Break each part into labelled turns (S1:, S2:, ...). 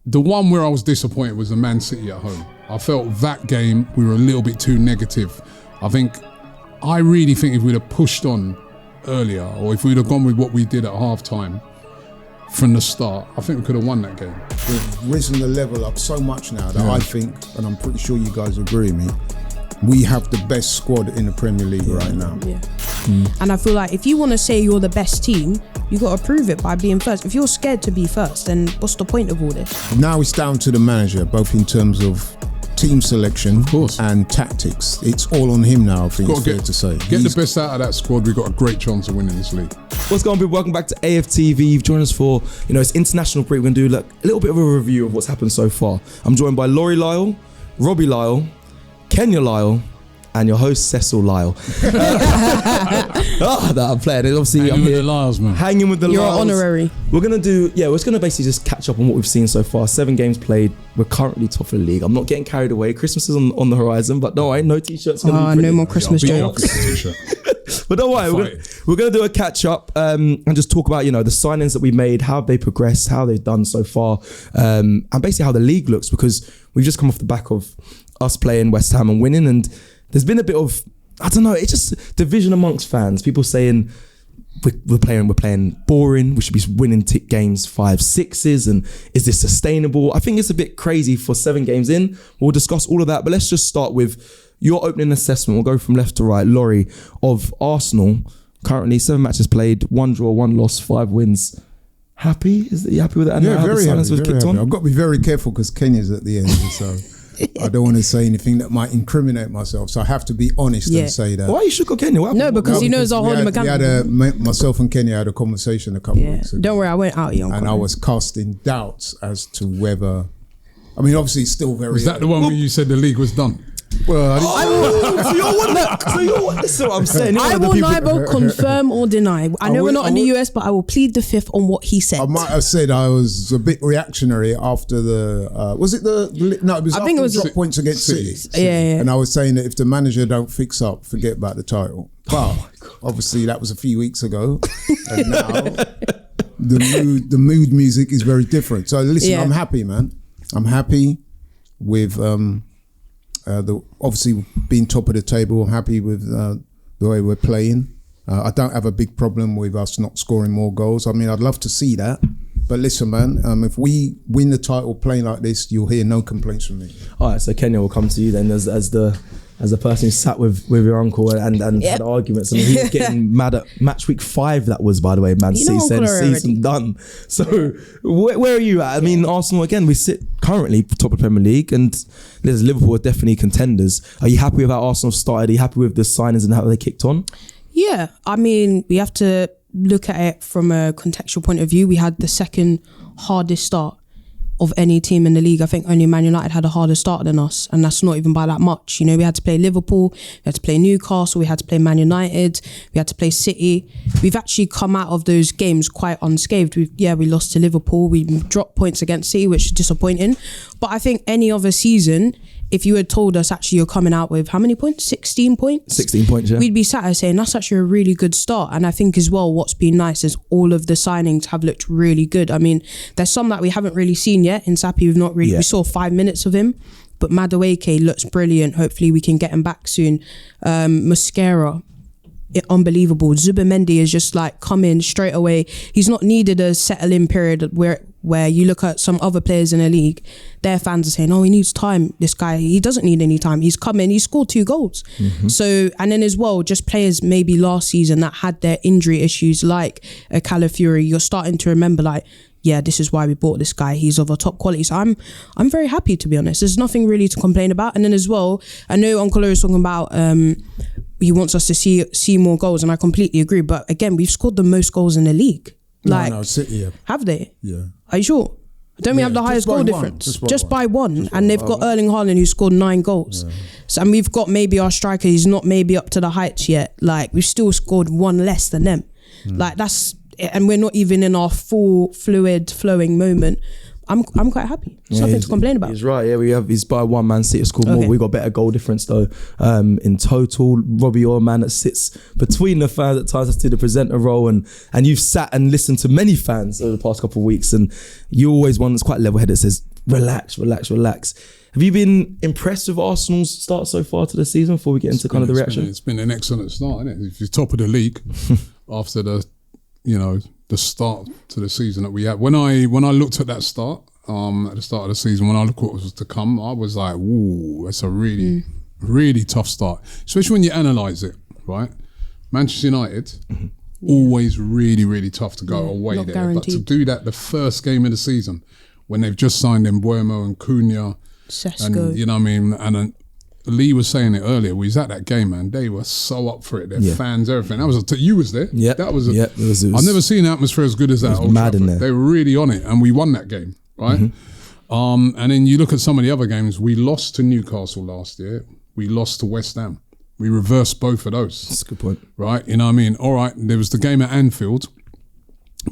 S1: The one where I was disappointed was the Man City at home. I felt that game, we were a little bit too negative. I really think if we'd have pushed on earlier, or if we'd have gone with what we did at half-time from the start, I think we could have won that game.
S2: We've risen the level up so much now that I think, and I'm pretty sure you guys agree with me, we have the best squad in the Premier League right now.
S3: Yeah. And I feel like if you want to say you're the best team, you got to prove it by being first. If you're scared to be first, then what's the point of all this?
S2: Now it's down to the manager, both in terms of team selection and tactics. It's all on him now, I think it's fair to say.
S1: Get the best out of that squad. We've got a great chance of winning this league.
S4: What's going on, people? Welcome back to AFTV. You've joined us for, it's international break. We're going to do a little bit of a review of what's happened so far. I'm joined by Lyle, Robbie Lyle, Kenya Lyle, and your host Cecil Lyle. That I'm playing. Obviously, I'm here.
S1: With the Lyles, man.
S4: Hanging with the
S3: You're
S4: Lyles.
S3: honorary.
S4: We're gonna basically just catch up on what we've seen so far. 7 games played. We're currently top of the league. I'm not getting carried away. Christmas is on the horizon, but no, no t-shirts.
S3: No more Christmas jokes.
S4: But don't worry, we're gonna do a catch up and just talk about the signings that we made, how they progressed, how they've done so far, and basically how the league looks, because we've just come off the back of us playing West Ham and winning, and there's been a bit of, I don't know, it's just division amongst fans. People saying we're playing boring. We should be winning games 5-6s, and is this sustainable? I think it's a bit crazy for 7 games in. We'll discuss all of that, but let's just start with your opening assessment. We'll go from left to right. Laurie, of Arsenal, currently 7 matches played, 1 draw, 1 loss, 5 wins. Happy? Are you happy with that?
S2: Yeah, very happy. I've got to be very careful because Kenya's at the end, so I don't want to say anything that might incriminate myself, so I have to be honest and say that.
S4: Why you shook on Kenya?
S3: No, because he knows our whole mechanic.
S2: Myself and Kenya had a conversation a couple of weeks ago.
S3: Don't worry, I went out young.
S2: And I was casting doubts as to whether, obviously it's still very...
S1: Was that the one where you said the league was done?
S2: Well,
S4: That's what I'm saying.
S3: I will neither confirm or deny. I know we're not in the US, but I will plead the fifth on what he said.
S2: I might have said I was a bit reactionary after the drop points against City.
S3: Yeah.
S2: And I was saying that if the manager don't fix up, forget about the title. But obviously that was a few weeks ago, and now the mood music is very different. So listen, I'm happy, man. I'm happy with obviously being top of the table. I'm happy with the way we're playing. I don't have a big problem with us not scoring more goals. I'd love to see that. But listen, man, if we win the title playing like this, you'll hear no complaints from me.
S4: All right, so Kenya will come to you then as the person who sat with your uncle and had arguments. He was getting mad at match week 5. That was, by the way, Man City said season done. So where are you at? Arsenal again. We sit currently top of the Premier League, and Liverpool are definitely contenders. Are you happy with how Arsenal started? Are you happy with the signings and how they kicked on?
S3: Yeah, we have to look at it from a contextual point of view. We had the second hardest start of any team in the league. I think only Man United had a harder start than us, and that's not even by that much. We had to play Liverpool, we had to play Newcastle, we had to play Man United, we had to play City. We've actually come out of those games quite unscathed. We lost to Liverpool, we dropped points against City, which is disappointing. But I think any other season, if you had told us actually you're coming out with how many points? 16 points?
S4: 16 points, yeah.
S3: We'd be sat here saying that's actually a really good start. And I think as well, what's been nice is all of the signings have looked really good. There's some that we haven't really seen yet. In Sapi, we saw 5 minutes of him, but Madueke looks brilliant. Hopefully we can get him back soon. Mosquera, unbelievable. Zubimendi is just come in straight away. He's not needed a settle-in period where you look at some other players in the league, their fans are saying, he needs time. This guy, he doesn't need any time. He's come in, he scored 2 goals. Mm-hmm. So, and then as well, just players maybe last season that had their injury issues, like a Calafiori, you're starting to remember this is why we bought this guy. He's of a top quality. So I'm very happy, to be honest. There's nothing really to complain about. And then as well, I know Uncle Lo is talking about he wants us to see more goals, and I completely agree. But again, we've scored the most goals in the league.
S2: No, City.
S3: Have they?
S2: Yeah.
S3: Are you sure? Don't we have the highest goal difference? Just by one. And they've got Erling Haaland who scored 9 goals. Yeah. So, and we've got maybe our striker, he's not maybe up to the heights yet. We've still scored 1 less than them. And we're not even in our full fluid flowing moment. I'm quite happy. There's nothing to complain about.
S4: He's right. Yeah, he's by 1 Man City scored more. We got better goal difference though. In total, Robbie, you're a man that sits between the fans at times to the presenter role, and you've sat and listened to many fans over the past couple of weeks, and you're always one that's quite level-headed. Says Relax. Have you been impressed with Arsenal's start so far to the season before we get into kind of the reaction?
S1: It's been an excellent start, isn't it? If you're top of the league after the start to the season that we had. When I looked at that start, at the start of the season, when I looked at what was to come, I was like, ooh, that's a really, really tough start. Especially when you analyse it, right? Manchester United, always really, really tough to go away there.
S3: Guaranteed.
S1: But to do that the first game of the season, when they've just signed Mbuemo and Cunha,
S3: Sesko.
S1: and you know what I mean, and Lee was saying it earlier. We was at that game, man. They were so up for it. Their fans, everything. That was you was there.
S4: Yeah,
S1: that was.
S4: It was
S1: I've never seen an atmosphere as good as that.
S4: It was mad in there.
S1: They were really on it, and we won that game, right? And then you look at some of the other games. We lost to Newcastle last year. We lost to West Ham. We reversed both of those.
S4: That's a good point,
S1: right? You know what I mean? All right. There was the game at Anfield.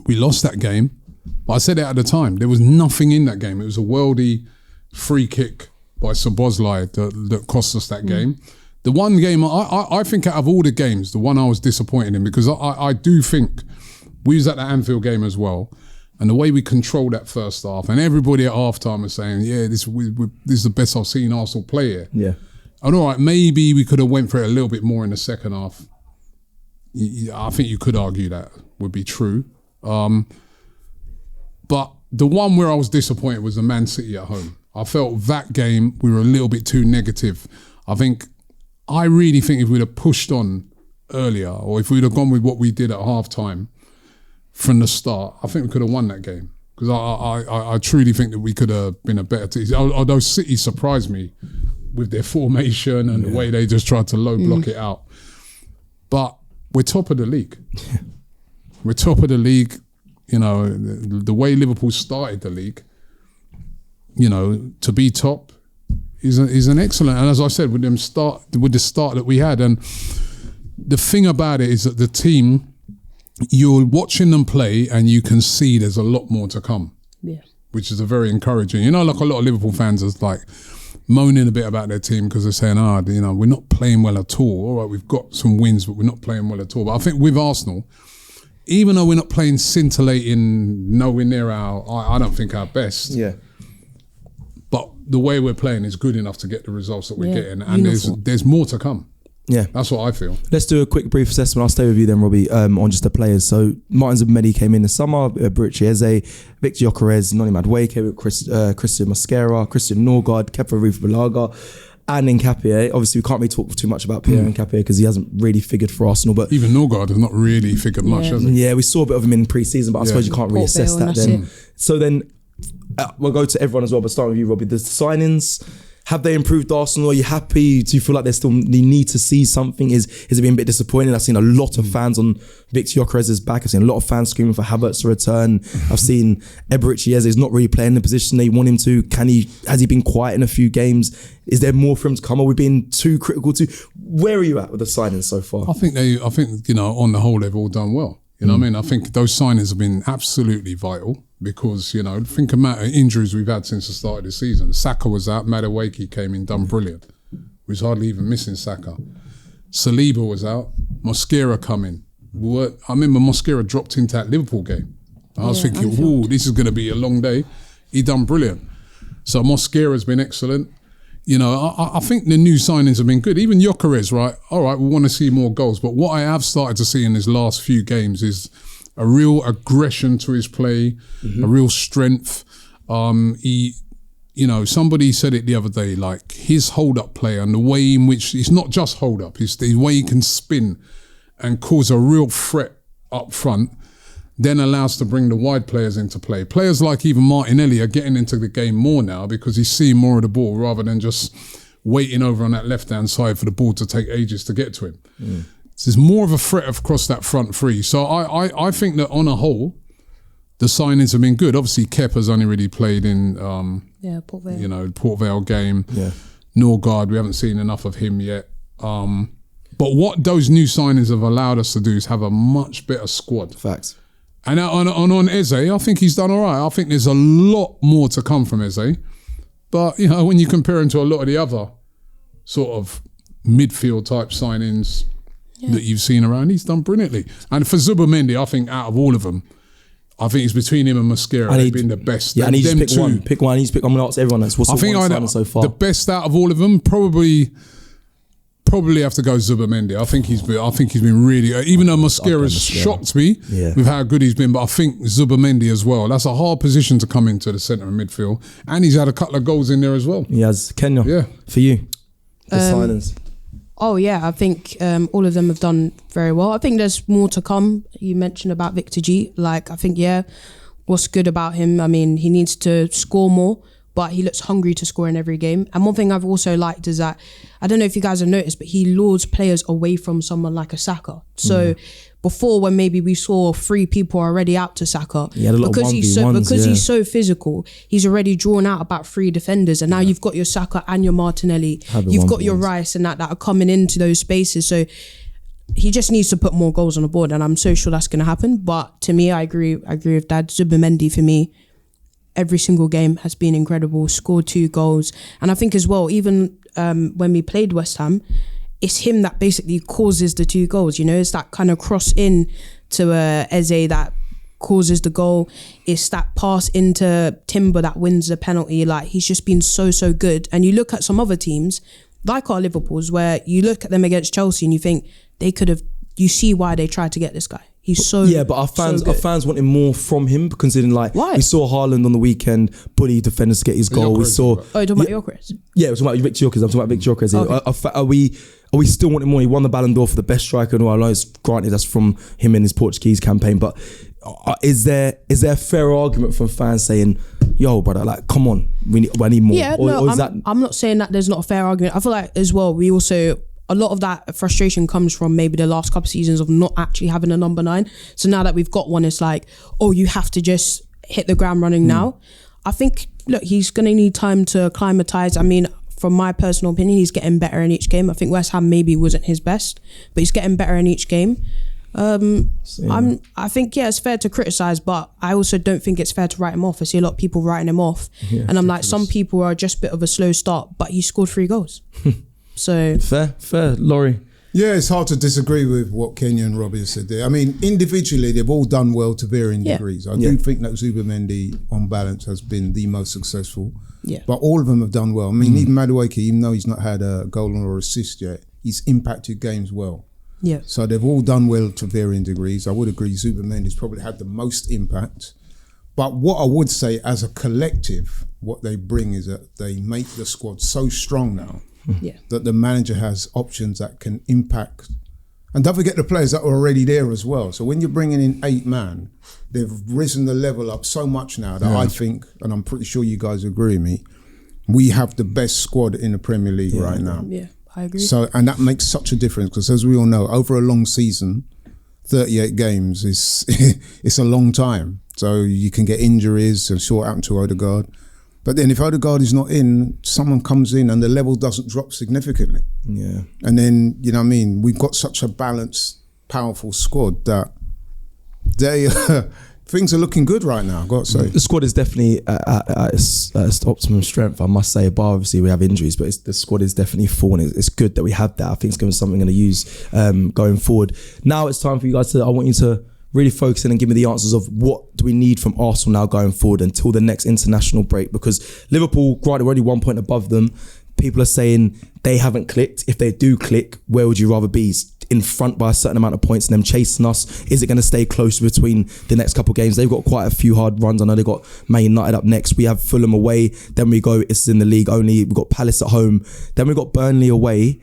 S1: We lost that game, but I said it at the time. There was nothing in that game. It was a worldy free kick by Szoboszlai that cost us that game. The one game, I think out of all the games, the one I was disappointed in, because I do think we was at the Anfield game as well, and the way we controlled that first half, and everybody at halftime was saying, yeah, this is the best I've seen Arsenal play here.
S4: Yeah.
S1: And all right, maybe we could have went for it a little bit more in the second half. I think you could argue that would be true. But the one where I was disappointed was the Man City at home. I felt that game, we were a little bit too negative. I really think if we'd have pushed on earlier, or if we'd have gone with what we did at half-time from the start, I think we could have won that game. Because I truly think that we could have been a better team. Although City surprised me with their formation and the way they just tried to low block it out. But we're top of the league. We're top of the league. You know, the way Liverpool started the league, you know, to be top is an excellent. And as I said, with the start that we had, and the thing about it is that the team, you're watching them play and you can see there's a lot more to come.
S3: Yeah.
S1: Which is a very encouraging. You know, like a lot of Liverpool fans are like moaning a bit about their team because they're saying, you know, we're not playing well at all. All right, we've got some wins, but we're not playing well at all. But I think with Arsenal, even though we're not playing scintillating, nowhere near I don't think our best.
S4: Yeah.
S1: But the way we're playing is good enough to get the results that we're getting. And there's more to come.
S4: Yeah.
S1: That's what I feel.
S4: Let's do a quick brief assessment. I'll stay with you then, Robbie, on just the players. So Martin Zubimendi came in the summer, Eberechi Eze, Victor Gyökeres, Noni Madueke, Christian Mosquera, Christian Norgard, Kepa Arrizabalaga, and Nketiah. Obviously, we can't really talk too much about Pierre Nketiah because he hasn't really figured for Arsenal. But
S1: even Norgard has not really figured much, has he?
S4: Yeah, we saw a bit of him in pre-season, but I suppose you can't really assess that then. So then we'll go to everyone as well, but starting with you, Robbie. The signings, have they improved Arsenal? Are you happy? Do you feel like they need to see something? Is it been a bit disappointing? I've seen a lot of fans on Victor Gyökeres' back. I've seen a lot of fans screaming for Havertz to return. I've seen Eberechi Eze is not really playing the position they want him to. Has he been quiet in a few games? Is there more for him to come? Are we being too critical too? Where are you at with the signings so far?
S1: I think you know, on the whole, they've all done well. You know what I mean? I think those signings have been absolutely vital because, you know, think about the injuries we've had since the start of the season. Saka was out, Madueke came in, done brilliant. We was hardly even missing Saka. Saliba was out, Mosquera coming. I remember Mosquera dropped into that Liverpool game. I was thinking, ooh, this is going to be a long day. He done brilliant. So Mosquera's been excellent. You know, I think the new signings have been good. Even Gyökeres, right? All right, we want to see more goals. But what I have started to see in his last few games is a real aggression to his play, a real strength. You know, somebody said it the other day, like his hold-up play and the way in which, it's not just hold-up, it's the way he can spin and cause a real threat up front, then allows to bring the wide players into play. Players like even Martinelli are getting into the game more now because he's seeing more of the ball rather than just waiting over on that left-hand side for the ball to take ages to get to him. So there's more of a threat across that front three. So I think that on a whole, the signings have been good. Obviously, Kepa's only really played in
S3: Port Vale.
S1: You know, Port Vale game.
S4: Yeah.
S1: Norgard, we haven't seen enough of him yet. But what those new signings have allowed us to do is have a much better squad.
S4: Facts.
S1: And on Eze, I think he's done all right. I think there's a lot more to come from Eze. But, you know, when you compare him to a lot of the other sort of midfield type signings that you've seen around, he's done brilliantly. And for Zubimendi, I think out of all of them, I think it's between him and Mosquera. They've been the best.
S4: Yeah, I need you to pick
S1: two.
S4: one. Pick one. I need to pick. I'm gonna ask everyone that's what's so far.
S1: The best out of all of them, probably have to go Zubimendi. I think he's been really. Even though Mosquera's shocked me with how good he's been, but I think Zubimendi as well. That's a hard position to come into the centre of midfield, and he's had a couple of goals in there as well.
S4: He has. Kenya. Yeah. For you, the signings.
S3: Oh yeah, I think all of them have done very well. I think there's more to come. You mentioned about Victor G. Like, I think, what's good about him, I mean, he needs to score more, but he looks hungry to score in every game. And one thing I've also liked is that, I don't know if you guys have noticed, but he lures players away from someone like a Saka. So before, when maybe we saw 3 people already out to Saka, because he's so physical, he's already drawn out about 3 defenders, and now you've got your Saka and your Martinelli, you've got your Rice and that are coming into those spaces. So he just needs to put more goals on the board, and I'm so sure that's going to happen. But to me, I agree with Dad. Zubimendi, for me, every single game has been incredible. Scored 2 goals, and I think as well, even when we played West Ham, it's him that basically causes the 2 goals. You know, it's that kind of cross in to Eze that causes the goal. It's that pass into Timber that wins the penalty. Like, he's just been so good. And you look at some other teams, like our Liverpools, where you look at them against Chelsea and you think they could have. You see why they tried to get this guy. He's so
S4: but our fans wanted more from him, considering we saw Haaland on the weekend bully defenders to get his goal. We saw.
S3: Oh, you're talking about Gyökeres?
S4: Yeah, it was about Victor Gyökeres. I'm talking about Victor Gyökeres. Okay. Are we still wanting more? He won the Ballon d'Or for the best striker. No, I know it's granted that's from him in his Portuguese campaign, but is there a fair argument from fans saying, "Yo, brother, like, come on, I need more"?
S3: Yeah, I'm not saying that there's not a fair argument. I feel like as well, we also. A lot of that frustration comes from maybe the last couple of seasons of not actually having a number 9. So now that we've got one, it's like, oh, you have to just hit the ground running now. I think, look, he's going to need time to acclimatise. I mean, from my personal opinion, he's getting better in each game. I think West Ham maybe wasn't his best, but he's getting better in each game. I think, it's fair to criticise, but I also don't think it's fair to write him off. I see a lot of people writing him off. Yeah, and I'm like, some people are just a bit of a slow start, but he scored 3 goals. So
S4: fair, Laurie.
S2: Yeah, it's hard to disagree with what Kenya and Robbie have said there. I mean, individually, they've all done well to varying degrees. I do think that Zubimendi, on balance, has been the most successful. Yeah. But all of them have done well. I mean, even Madueke, even though he's not had a goal or assist yet, he's impacted games well.
S3: Yeah.
S2: So they've all done well to varying degrees. I would agree Zubimendi's probably had the most impact. But what I would say, as a collective, what they bring is that they make the squad so strong now. Yeah. That the manager has options that can impact. And don't forget the players that are already there as well. So when you're bringing in 8 man, they've risen the level up so much now that I think, and I'm pretty sure you guys agree with me, we have the best squad in the Premier League right now.
S3: Yeah, I agree.
S2: So, and that makes such a difference because, as we all know, over a long season, 38 games is it's a long time. So you can get injuries, and sure happened to Odegaard. But then if Odegaard is not in, someone comes in and the level doesn't drop significantly. Yeah. And then, you know what I mean, we've got such a balanced, powerful squad that things are looking good right now, I've got to say.
S4: The squad is definitely at its optimum strength, I must say. But obviously we have injuries, but the squad is definitely full, and it's good that we have that. I think it's going to be something I'm going to use going forward. Now it's time for you guys I want you to really focus in and give me the answers of what do we need from Arsenal now going forward until the next international break, because Liverpool, granted, we're only 1 point above them. People are saying they haven't clicked. If they do click, where would you rather be? In front by a certain amount of points and them chasing us? Is it going to stay close between the next couple of games? They've got quite a few hard runs. I know they've got Man United up next. We have Fulham away. Then we go, it's in the league only. We've got Palace at home. Then we've got Burnley away.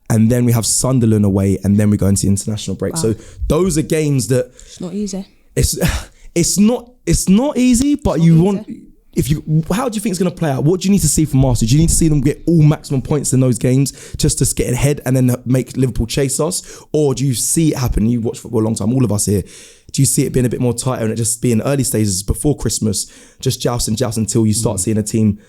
S4: And then we have Sunderland away, and then we go into the international break. Wow. So those are games that
S3: it's not easy.
S4: It's not easy, but how do you think it's going to play out? What do you need to see from Arsenal? Do you need to see them get all maximum points in those games just to get ahead and then make Liverpool chase us? Or do you see it happen? You watch football a long time, all of us here. Do you see it being a bit more tighter and it just being early stages before Christmas, just joust until you start seeing a team,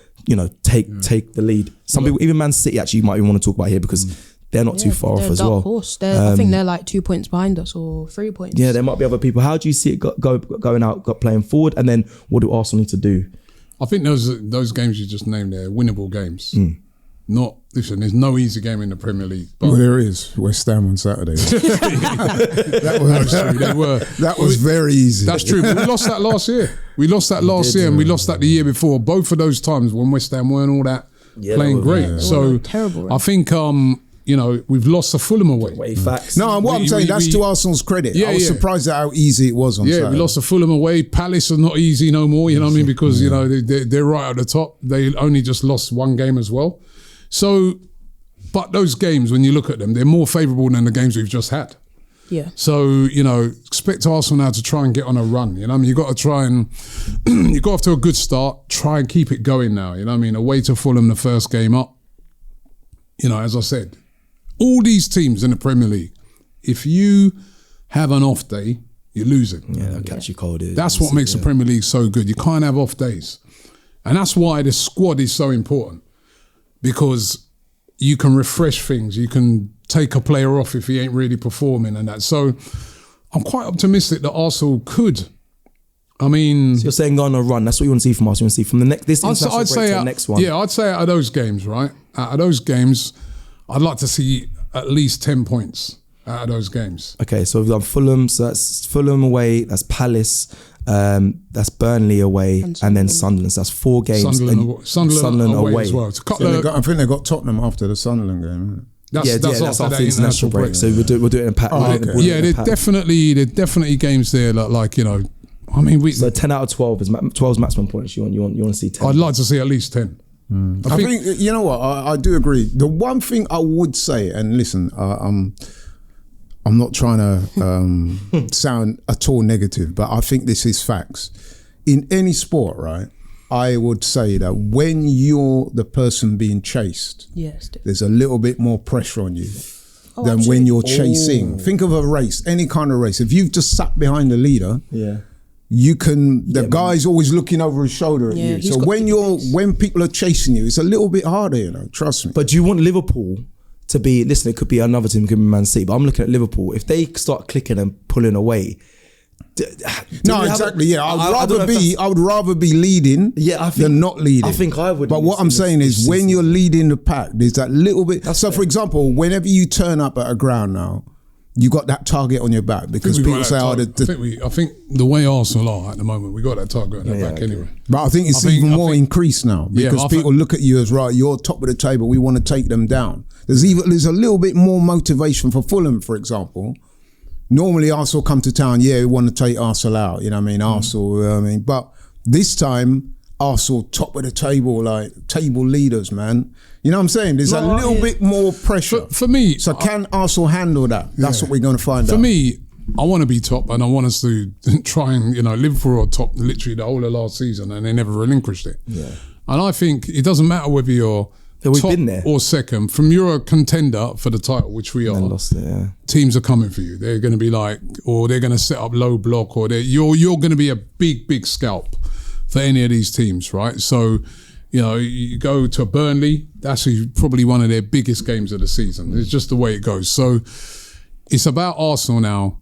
S4: take the lead? Some people, even Man City, actually, you might even want to talk about here because they're not too far off as well.
S3: Horse. I think they're like 2 points behind us or 3 points.
S4: Yeah, there might be other people. How do you see it going out, playing forward? And then what do Arsenal need to do?
S1: I think those games you just named, they're winnable games. Listen, there's no easy game in the Premier League. But
S2: well, there is West Ham on Saturday. That was very easy.
S1: That's true. But we lost that last year. We lost that last year, and we lost that the year before. Both of those times when West Ham weren't all that playing great. So
S3: terrible.
S1: I think we've lost the Fulham away.
S4: Facts.
S2: No, what I'm saying, that's to Arsenal's credit. I was surprised at how easy it was on Saturday.
S1: We lost the Fulham away. Palace are not easy no more, you know what I mean? Because, they're right at the top. They only just lost one game as well. So, but those games, when you look at them, they're more favourable than the games we've just had.
S3: Yeah.
S1: So, expect Arsenal now to try and get on a run. You know what I mean? You've got to try and, you got off to a good start, try and keep it going now. You know what I mean? Away to Fulham the first game up. As I said, all these teams in the Premier League, if you have an off day, you're losing.
S4: Yeah, they'll catch you cold.
S1: That's what makes the Premier League so good. You can't have off days. And that's why the squad is so important. Because you can refresh things. You can take a player off if he ain't really performing and that. So I'm quite optimistic that Arsenal could. I mean...
S4: So you're saying go on a run. That's what you want to see from us. You want to see from the next international break to the next one.
S1: Yeah, I'd say out of those games, right? Out of those games, I'd like to see at least 10 points out of those games.
S4: Okay, so we've done Fulham. So that's Fulham away. That's Palace. That's Burnley away, and then Sunderland. So that's 4 games.
S1: Sunderland away as well.
S2: I think they got Tottenham after the Sunderland game.
S1: That's after the international break.
S4: So we'll do it in pack.
S1: There definitely games there
S4: So 10 out of 12 is 12's maximum points. You want to see 10.
S1: I'd like to see at least 10.
S2: I think you know what, I do agree. The one thing I would say, and listen, I'm not trying to sound at all negative, but I think this is facts. In any sport, right, I would say that when you're the person being chased, there's a little bit more pressure on you than when you're chasing. Think of a race, any kind of race. If you've just sat behind the leader, you can, the guy's always looking over his shoulder at you. So when people are chasing you, it's a little bit harder, trust me.
S4: But do you want Liverpool to be, listen, it could be another team, it could be Man City, but I'm looking at Liverpool. If they start clicking and pulling away,
S2: I would rather be leading than not leading.
S4: I think I would.
S2: But what I'm saying is, when you're leading the pack, there's that little bit. So, for example, whenever you turn up at a ground now, you got that target on your back because people say, I
S1: think the way Arsenal are at the moment, we got that target on their back anyway.
S2: But I think it's even more increased now because people look at you as, right, you're top of the table, we want to take them down. There's a little bit more motivation for Fulham, for example. Normally Arsenal come to town, we want to take Arsenal out, you know what I mean? Arsenal, but this time Arsenal top of the table, like table leaders, man. You know what I'm saying? There's a little bit more pressure.
S1: For me...
S2: So can Arsenal handle that? That's what we're going to find out.
S1: For me, I want to be top and I want us to try and, Liverpool are top literally the whole of last season and they never relinquished it. Yeah. And I think it doesn't matter whether you're top or second. From you're a contender for the title, which we are, teams are coming for you. They're going to be or they're going to set up low block or you're going to be a big, big scalp for any of these teams, right? So... you go to Burnley, that's probably one of their biggest games of the season. It's just the way it goes. So it's about Arsenal now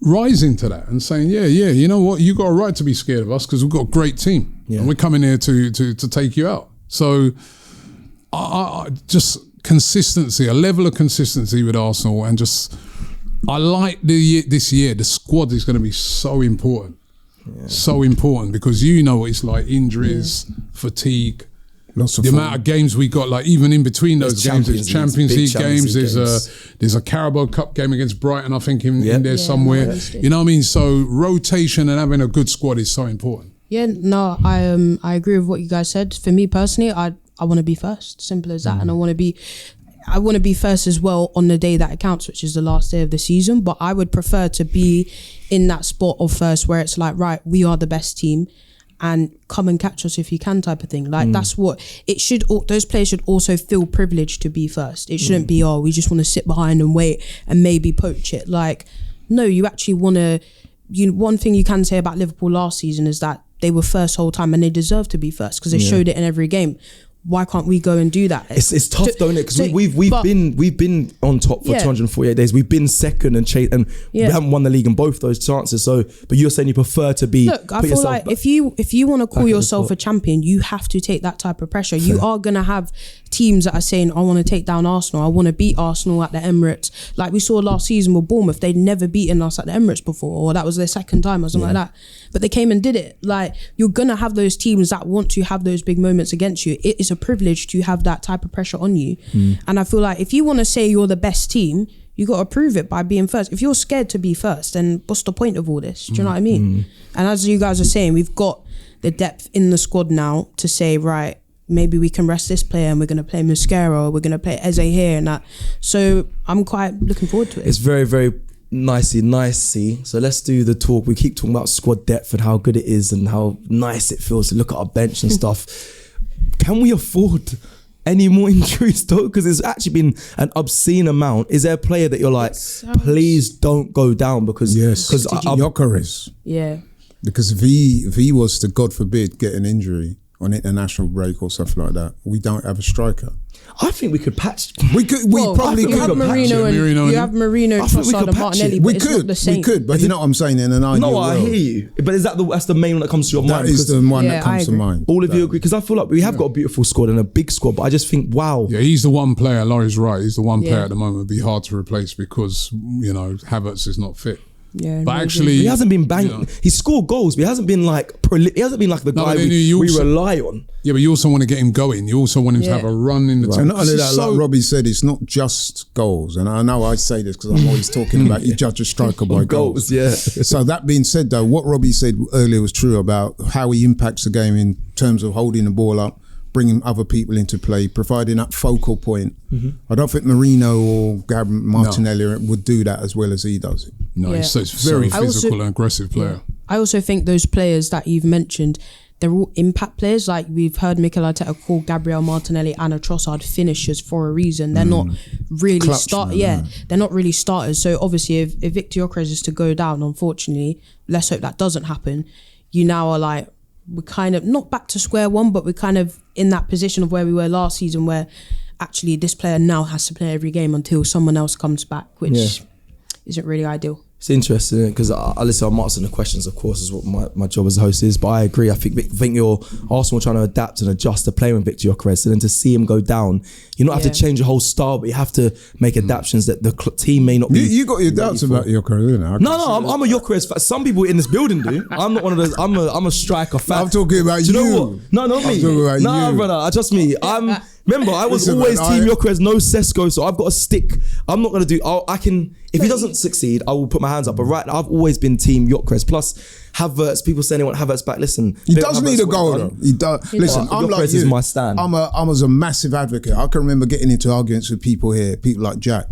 S1: rising to that and saying, you know what, you got a right to be scared of us because we've got a great team and we're coming here to take you out. So I just consistency, a level of consistency with Arsenal, and just I like this year, the squad is going to be so important. Yeah. So important because what it's like, injuries, fatigue, the amount of games we got, like even in between those games, there's Champions League games, there's a Carabao Cup game against Brighton, I think in there somewhere. You know what I mean? So rotation and having a good squad is so important. Yeah, no,
S3: I agree with what you guys said. For me personally, I want to be first, simple as that, and I want to be first as well on the day that it counts, which is the last day of the season. But I would prefer to be in that spot of first where it's like, right, we are the best team and come and catch us if you can type of thing. Like that's what it should, those players should also feel privileged to be first. It shouldn't be, we just want to sit behind and wait and maybe poach it. Like, no, you actually want to, one thing you can say about Liverpool last season is that they were first whole time and they deserve to be first because they showed it in every game. Why can't we go and do that?
S4: It's tough, don't it? Because we've been on top for 248 days. We've been second and we haven't won the league in both those chances. So, but you're saying you prefer to be.
S3: Look, I feel like if you want to call yourself a champion, you have to take that type of pressure. You are gonna have teams that are saying, I want to take down Arsenal, I want to beat Arsenal at the Emirates. Like we saw last season with Bournemouth, they'd never beaten us at the Emirates before, or that was their second time or something like that. But they came and did it. Like, you're going to have those teams that want to have those big moments against you. It is a privilege to have that type of pressure on you. And I feel like if you want to say you're the best team, you got to prove it by being first. If you're scared to be first, then what's the point of all this? Do you know what I mean? And as you guys are saying, we've got the depth in the squad now to say, right, maybe we can rest this player and we're going to play Mosquera, or we're going to play Eze here and that. So I'm quite looking forward to it.
S4: It's very, very nicey. So let's do the talk. We keep talking about squad depth and how good it is and how nice it feels to look at our bench and stuff. Can we afford any more injuries though? Because it's actually been an obscene amount. Is there a player that you're like, please don't go down? Because
S2: Gyökeres.
S3: Yeah.
S2: Because if he was to, God forbid, get an injury on international break or something like that, we don't have a striker.
S4: I think we could patch.
S2: We probably could.
S3: You have Marino, Trossard and Martinelli, but it's not the same.
S2: We could, but you know what I'm saying in an ideal world.
S4: I hear you. But is that's the main one that comes to your mind?
S2: That is the one that comes to mind.
S4: All of you agree? Because I feel like we have got a beautiful squad and a big squad, but I just think, wow.
S1: Yeah, he's the one player, Laurie's right, he's the one player at the moment would be hard to replace because, you know, Havertz is not fit.
S3: Yeah,
S1: but actually,
S4: he hasn't been banging. You know, he scored goals, but he hasn't been like he hasn't been like the guy we rely on.
S1: Yeah, but you also want to get him going. You also want him to have a run in the team.
S2: And not only that, like Robbie said, it's not just goals. And I know I say this because I'm always talking about you judge a striker by goals.
S4: Yeah.
S2: So that being said, though, what Robbie said earlier was true about how he impacts the game in terms of holding the ball up, bringing other people into play, providing that focal point. I don't think Marino or Gabriel Martinelli would do that as well as he does it.
S1: No, he's very physical and aggressive player.
S3: I also think those players that you've mentioned, they're all impact players. Like we've heard Mikel Arteta call Gabriel Martinelli and Trossard finishers for a reason. They're not really they're not really starters. So obviously if Victor Gyökeres is to go down, unfortunately, let's hope that doesn't happen. You now are like, we're kind of not back to square one, but we're kind of in that position of where we were last season, where actually this player now has to play every game until someone else comes back, which isn't really ideal.
S4: It's interesting because I'm asking the questions, of course, is what my job as a host is. But I agree. I think you're Arsenal trying to adapt and adjust to play with Victor Gyökeres, and then to see him go down, you don't have to change your whole style, but you have to make adaptations that the team may not be.
S2: You got your doubts about Gyökeres, you know?
S4: No, I'm a Gyökeres fan. Some people in this building do. I'm not one of those. I'm a striker fan.
S2: I'm talking about you.
S4: Do you know what? No, not me. No, brother. Trust me. Remember, I was always Team Gyökeres, no Sesko, so I've got to stick. I'm not going to do. I can. If he doesn't succeed, I will put my hands up. But right now, I've always been Team Gyökeres. Plus, Havertz. People saying they want Havertz back. Listen,
S2: he does need a goal though. He does. Listen, I'm like you.
S4: Is my stand.
S2: I was a massive advocate. I can remember getting into arguments with people here. People like Jack.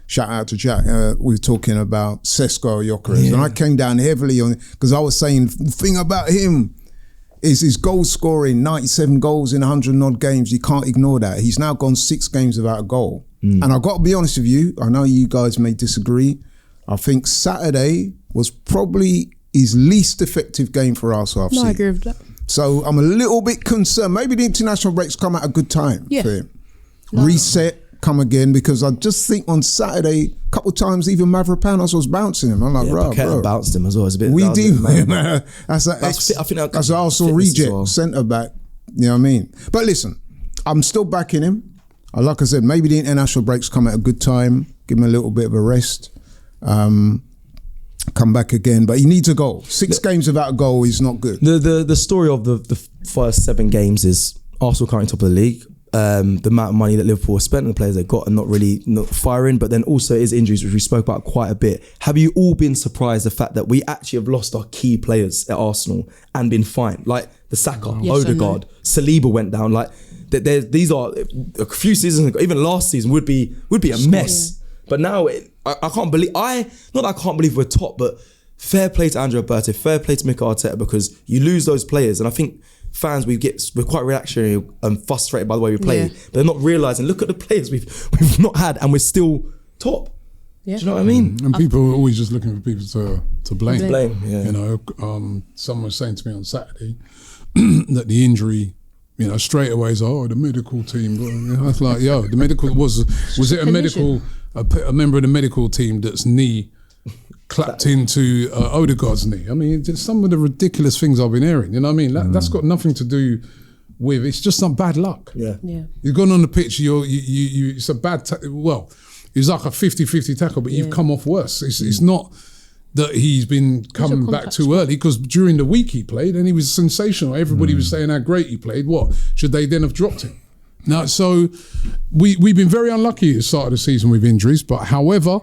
S2: Shout out to Jack. We were talking about Sesko Gyökeres, and I came down heavily on because I was saying the thing about him is his goal scoring, 97 goals in 100 and odd games. You can't ignore that. He's now gone 6 games without a goal. And I've got to be honest with you, I know you guys may disagree. I think Saturday was probably his least effective game for Arsenal.
S3: I agree with that.
S2: So I'm a little bit concerned. Maybe the international breaks come at a good time for him. Reset, come again, because I just think on Saturday, a couple of times even Mavropanos was bouncing him. I'm like, bro.
S4: Bounced him as well. It's a bit.
S2: We did, man. That's an Arsenal reject centre back. You know what I mean? But listen, I'm still backing him. Like I said, maybe the international breaks come at a good time. Give him a little bit of a rest. Come back again, but he needs a goal. 6 games without a goal is not good.
S4: The story of the first 7 games is Arsenal currently top of the league. The amount of money that Liverpool have spent on the players they got and not firing, but then also is injuries, which we spoke about quite a bit. Have you all been surprised the fact that we actually have lost our key players at Arsenal and been fine? Like the Saka, Odegaard, Saliba went down. Like these are a few seasons ago, even last season would be a mess. But now I can't believe I can't believe we're top, but fair play to Andrea Berti, fair play to Mikel Arteta, because you lose those players, and I think fans we're quite reactionary and frustrated by the way we play, but they're not realising. Look at the players we've not had, and we're still top. Yeah. Do you know what I mean?
S1: And people are always just looking for people to blame.
S4: Yeah.
S1: You know, someone was saying to me on Saturday that the injury, you know, straight away is the medical team. But, you know, I was like, the medical was it a member of the medical team that's knee clapped into Odegaard's knee? I mean, just some of the ridiculous things I've been hearing. You know what I mean? That's got nothing to do with, it's just some bad luck.
S4: Yeah.
S1: You've gone on the pitch, you it's a bad, it's like a 50-50 tackle, but you've come off worse. It's not that he's been coming back too early, because during the week he played and he was sensational. Everybody was saying how great he played. What, should they then have dropped him? No, so we've been very unlucky at the start of the season with injuries, but however,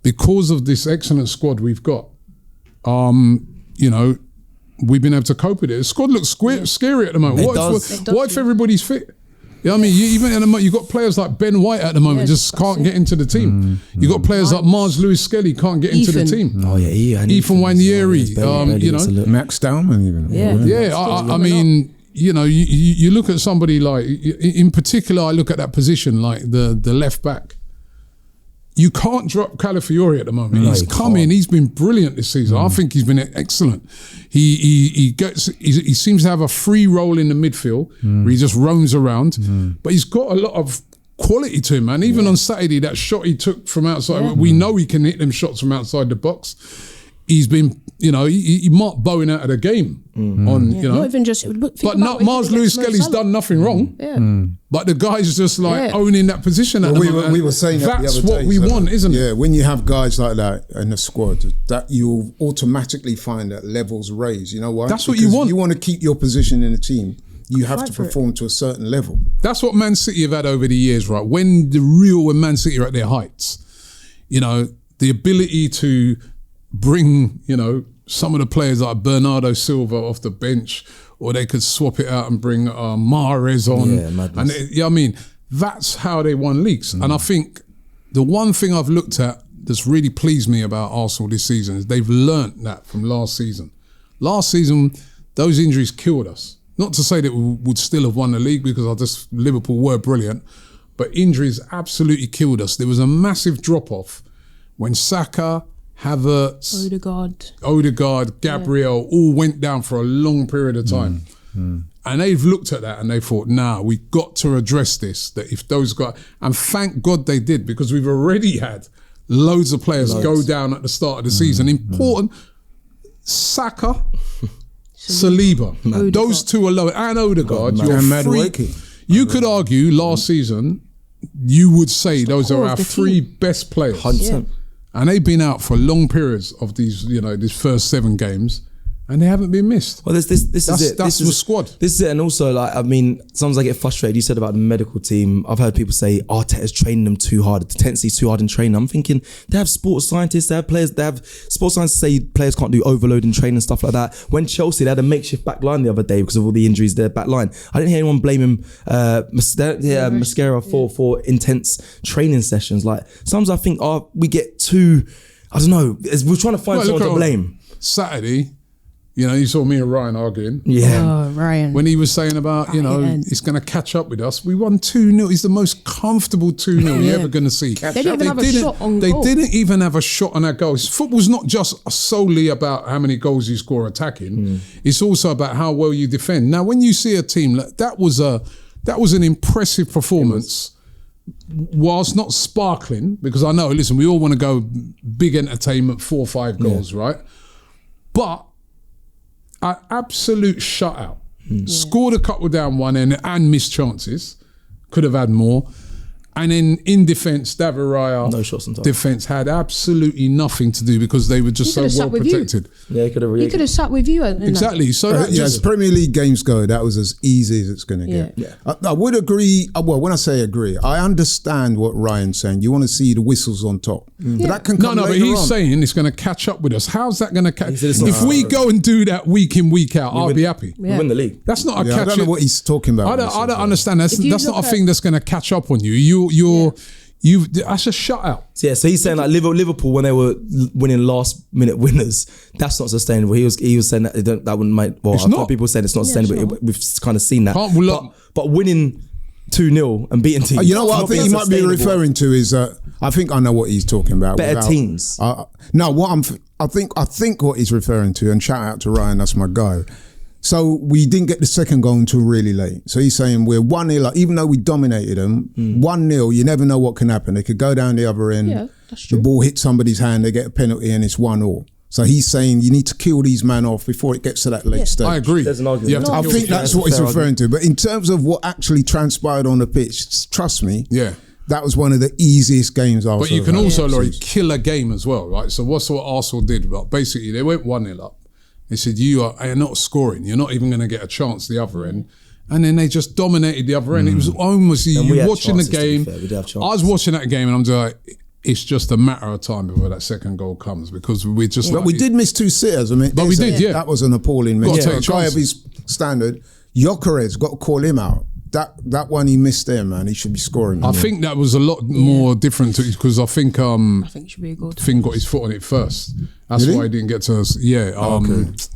S1: because of this excellent squad we've got, you know, we've been able to cope with it. The squad looks scary at the moment. What if everybody's fit? You know what I mean? You've got players like Ben White at the moment, just can't get into the team. You've got players like Mars Lewis-Skelly can't get into the team.
S4: Oh yeah,
S1: Ethan Wanieri, you know,
S2: Max Dowman even.
S1: I mean, you know, you look at somebody like, in particular, I look at that position like the left back. You can't drop Calafiori at the moment. He's come in. He's been brilliant this season. I think he's been excellent. He seems to have a free role in the midfield where he just roams around. But he's got a lot of quality to him, man. Even on Saturday, that shot he took from outside, we know he can hit them shots from outside the box. He's been, you know, he marked Bowen out of the game on, you know.
S3: Not even just,
S1: but not Mars Lewis-Skelly's done nothing wrong. But the guy's just like owning that position at the moment.
S2: We were saying
S1: that's
S2: that the other
S1: what we want, isn't it?
S2: Yeah, when you have guys like that in the squad, that you'll automatically find that levels raise. You know why?
S1: That's what you want.
S2: You want to keep your position in the team. You have to perform to a certain level.
S1: That's what Man City have had over the years, right? When Man City are at their heights, you know, the ability to bring, you know, some of the players like Bernardo Silva off the bench, or they could swap it out and bring Mahrez on.
S4: Yeah, madness.
S1: And I mean, that's how they won leagues. And I think the one thing I've looked at that's really pleased me about Arsenal this season is they've learnt that from last season. Last season, those injuries killed us. Not to say that we would still have won the league, because Liverpool were brilliant, but injuries absolutely killed us. There was a massive drop-off when Saka, Havertz, Odegaard, Gabriel all went down for a long period of time. And they've looked at that and they thought, we've got to address this. That if those guys, and thank God they did, because we've already had loads of players go down at the start of the season. Important, Saka, Saliba, those two alone, and Odegaard. You could argue last season, you would say those are our three best players.
S4: 100%.
S1: And they've been out for long periods of these, you know, these first 7 games, and they haven't been missed.
S4: Well, this is it.
S1: That's the squad.
S4: This is it. And also, like, I mean, sometimes I get frustrated. You said about the medical team. I've heard people say Arteta's training them too hard. The intensity's too hard in training. I'm thinking they have sports scientists, they have players, they have sports scientists say players can't do overload in training and stuff like that. When Chelsea, they had a makeshift back line the other day because of all the injuries their back line. I didn't hear anyone blaming Mascara for intense training sessions. Like, sometimes I think we get too, I don't know, we're trying to find someone to blame.
S1: Saturday, you know, you saw me and Ryan arguing.
S3: Yeah. Ryan.
S1: When he was saying about, you know, it's going to catch up with us. We won 2-0. It's the most comfortable 2-0 you're ever going to see.
S3: They didn't even have a shot on goal.
S1: They didn't even have a shot on our goals. Football's not just solely about how many goals you score attacking. It's also about how well you defend. Now, when you see a team, that was an impressive performance. Whilst not sparkling, because I know, listen, we all want to go big entertainment, 4 or 5 goals, right? But an absolute shutout. Scored a couple down one end and missed chances. Could have had more. And then in defence, David Raya,
S4: no shots on target.
S1: Defence had absolutely nothing to do because they were just so well protected.
S4: Yeah, he could have
S3: sat with you.
S1: Exactly. So
S2: as Premier League games go, that was as easy as it's going to get.
S4: Yeah.
S2: I would agree. Well, when I say agree, I understand what Ryan's saying. You want to see the whistles on top, but that can come
S1: but he's saying it's going to catch up with us. How's that going to catch? If we go and do that week in, week out, I'll be happy.
S4: We win the league.
S1: That's not a catch.
S2: I don't know what he's talking about.
S1: I don't understand. That's not a thing that's going to catch up on you. That's a shutout.
S4: Yeah, so he's saying like Liverpool when they were winning last minute winners, that's not sustainable. He was saying that that wouldn't make. Well, I've heard people saying it's not sustainable. We've kind of seen that. But winning 2-0 and beating teams.
S2: You know what I think he might be referring to is I think I know what he's talking about.
S4: Better teams.
S2: I think what he's referring to, and shout out to Ryan, that's my guy. So we didn't get the second goal until really late. So he's saying we're 1-0, like, even though we dominated them, 1-0, you never know what can happen. They could go down the other end,
S3: that's true.
S2: the ball hits somebody's hand, they get a penalty and it's 1-1. So he's saying you need to kill these men off before it gets to that late stage.
S1: I agree.
S4: There's an argument.
S2: I think that's what he's referring to. But in terms of what actually transpired on the pitch, trust me, that was one of the easiest games I've
S1: But you can also, Laurie, kill a game as well, right? So what's what Arsenal did? Well, basically, they went 1-0 up. They said, you're not scoring. You're not even going to get a chance the other end. And then they just dominated the other end. It was almost, you watching the game. I was watching that game and I'm just like, it's just a matter of time before that second goal comes because we're just
S2: But we did miss 2 sitters. I mean,
S1: but we did, That
S2: was an appalling miss.
S1: Got to take
S2: a guy of his standard, Gyökeres, got to call him out. That one he missed there, man. He should be scoring.
S1: I think that was a lot more different because I think
S3: it should be a goal.
S1: Finn got his foot on it first. That's why he didn't get to us. Yeah, was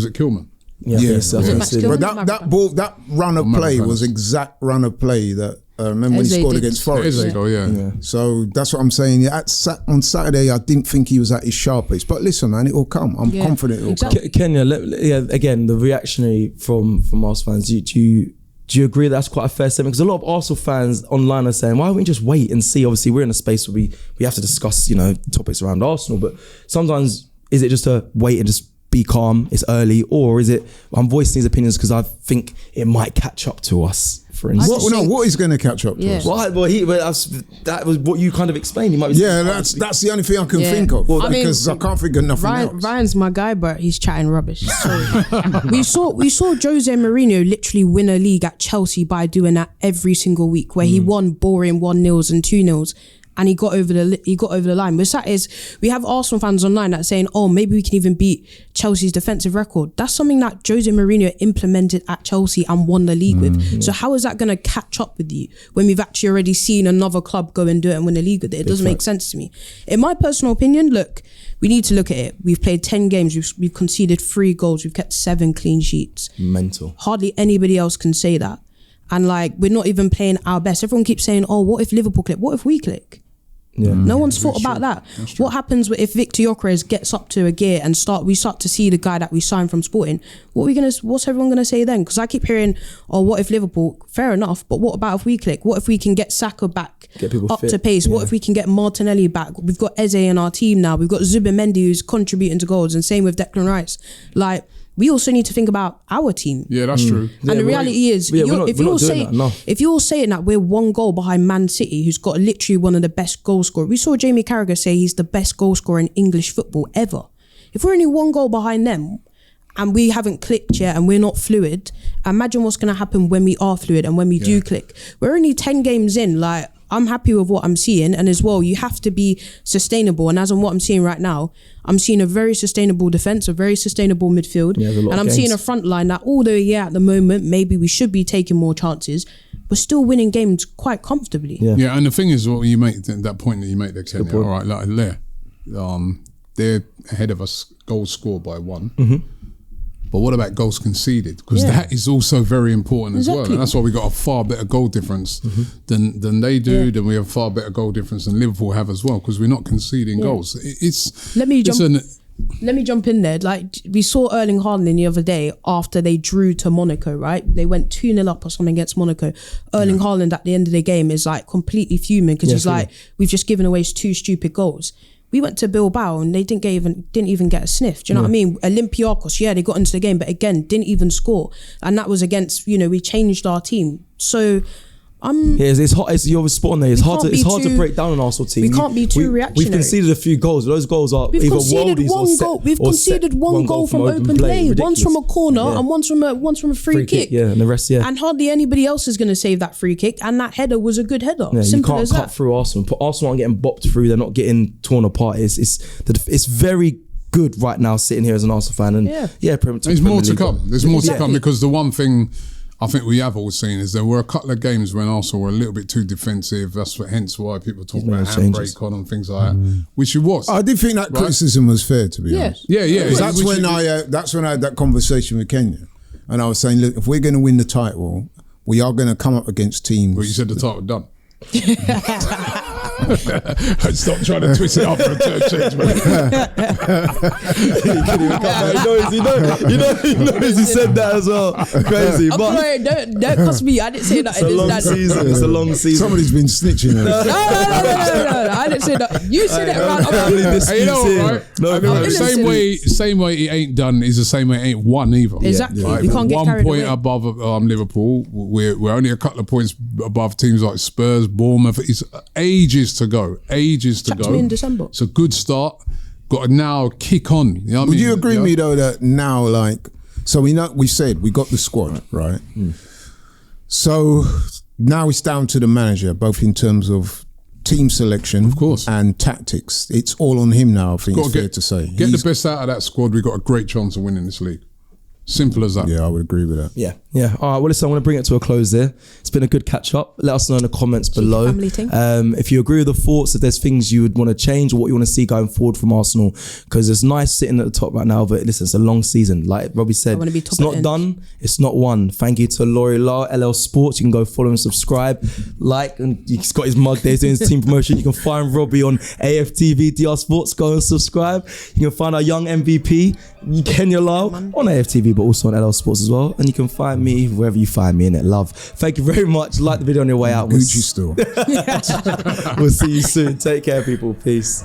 S1: it Kilman?
S2: Yeah. But that run of play was exact run of play that remember when he scored against Forest. So that's what I'm saying. On Saturday, I didn't think he was at his sharpest. But listen, man, it will come. I'm confident it will come.
S4: Kenya, again, the reactionary from Arsenal fans. Do you agree that's quite a fair statement? Because a lot of Arsenal fans online are saying, why don't we just wait and see? Obviously, we're in a space where we have to discuss, topics around Arsenal. But sometimes, is it just a wait and just be calm, it's early, or is it I'm voicing these opinions because I think it might catch up to us, for instance?
S2: What is going to catch up to us?
S4: Well, that was what you kind of explained. He might be
S2: that's the only thing I can think of. Well, because I can't think of nothing else.
S3: Ryan's my guy, but he's chatting rubbish. So we saw Jose Mourinho literally win a league at Chelsea by doing that every single week, where he won boring 1-0s and 2-0s. And he got over the line. But that is, we have Arsenal fans online that are saying, oh, maybe we can even beat Chelsea's defensive record. That's something that Jose Mourinho implemented at Chelsea and won the league with. So how is that going to catch up with you when we've actually already seen another club go and do it and win the league with it? It doesn't make sense to me. In my personal opinion, look, we need to look at it. We've played 10 games. We've conceded 3 goals. We've kept 7 clean sheets.
S4: Mental. Hardly
S3: anybody else can say that. And we're not even playing our best. Everyone keeps saying, oh, what if Liverpool click? What if we click?
S4: Yeah.
S3: No one's thought about that. What happens if Victor Gyökeres gets up to a gear and we start to see the guy that we signed from Sporting? What's everyone gonna say then? Because I keep hearing, oh, what if Liverpool? Fair enough, but what about if we click? What if we can get Saka back up to pace? What if we can get Martinelli back? We've got Eze in our team now. We've got Zubimendi who's contributing to goals, and same with Declan Rice. We also need to think about our team.
S1: Yeah, that's true.
S3: And the reality is, if you're saying that we're 1 goal behind Man City, who's got literally one of the best goal scorers. We saw Jamie Carragher say he's the best goal scorer in English football ever. If we're only 1 goal behind them and we haven't clicked yet and we're not fluid, imagine what's going to happen when we are fluid and when we do click. We're only 10 games in, I'm happy with what I'm seeing, and as well, you have to be sustainable. And as on what I'm seeing right now, I'm seeing a very sustainable defence, a very sustainable midfield, and I'm seeing a front line that, although at the moment maybe we should be taking more chances, we're still winning games quite comfortably.
S1: Yeah, and the thing is, what you make that point that you make there, Kenya. All right, they're ahead of us, goals scored by 1. Mm-hmm. But what about goals conceded? Because that is also very important as well. And that's why we got a far better goal difference than they do. Then we have far better goal difference than Liverpool have as well, because we're not conceding goals.
S3: Let me jump in there. We saw Erling Haaland the other day after they drew to Monaco, right? They went 2-0 up or something against Monaco. Erling Haaland at the end of the game is completely fuming because he's we've just given away 2 stupid goals. We went to Bilbao and they didn't even get a sniff. Do you know what I mean? Olympiacos, they got into the game, but again, didn't even score. And that was against, we changed our team. So
S4: it's hot. You're spot on there. It's hard to break down an Arsenal team.
S3: We can't be too reactionary.
S4: We've conceded a few goals. Those goals are either worldies or set.
S3: We've conceded one goal from open play. One's from a corner and one's from a free kick.
S4: Yeah, and the rest,
S3: And hardly anybody else is going to save that free kick. And that header was a good header.
S4: Yeah,
S3: Simple
S4: you can't
S3: as
S4: cut
S3: that.
S4: through Arsenal. Arsenal aren't getting bopped through. They're not getting torn apart. It's very good right now sitting here as an Arsenal fan. And
S1: there's more to come. There's more to come, because the one thing I think we have all seen is there were a couple of games when Arsenal were a little bit too defensive. Hence why people talk about handbrake on and things like that, which it was.
S2: I did think that criticism was fair, to be honest.
S1: Yeah.
S2: That's when I had that conversation with Kenya, and I was saying, look, if we're going to win the title, we are going to come up against teams.
S1: Well, you said the title done. Stop trying to twist it up for a church change, man.
S4: He knows he said that as well. Crazy.
S3: I'm sorry, don't cuss me. I didn't say that.
S4: It's a long season. It's a long season.
S2: Somebody's been snitching.
S3: No, I didn't say that. You said it around.
S1: Hey, you know what, right? No, same way it ain't done is the same way it ain't won either.
S3: Exactly.
S1: Like,
S3: You can't get
S1: 1
S3: carried
S1: point
S3: away.
S1: above Liverpool. We're only a couple of points above teams like Spurs, Bournemouth. It's ages to go.
S3: Chat to me in December.
S1: It's a good start. Got to now kick on. You know what I
S2: Would
S1: mean?
S2: you agree with me though that now, like, so we said we got the squad, right? So now it's down to the manager, both in terms of team selection,
S1: of course,
S2: and tactics. It's all on him now. I think it's fair to say.
S1: Get the best out of that squad. We've got a great chance of winning this league. Simple as that.
S2: Yeah, I would agree with that.
S4: Yeah. All right. Well, listen, I want to bring it to a close there. It's been a good catch up. Let us know in the comments below.
S3: Family thing.
S4: If you agree with the thoughts, if there's things you would want to change or what you want to see going forward from Arsenal, because it's nice sitting at the top right now, but listen, it's a long season. Like Robbie said, it's not done. It's not won. Thank you to Lyle, LL Sports. You can go follow and subscribe, like, and he's got his mug there. He's doing his team promotion. You can find Robbie on AFTV, DR Sports. Go and subscribe. You can find our young MVP, Kenya Lyle, on AFTV, but also on LL Sports as well. And you can find me wherever you find me in it. Love. Thank you very much. Like the video on your way out.
S2: Gucci store.
S4: We'll see you soon. Take care, people. Peace.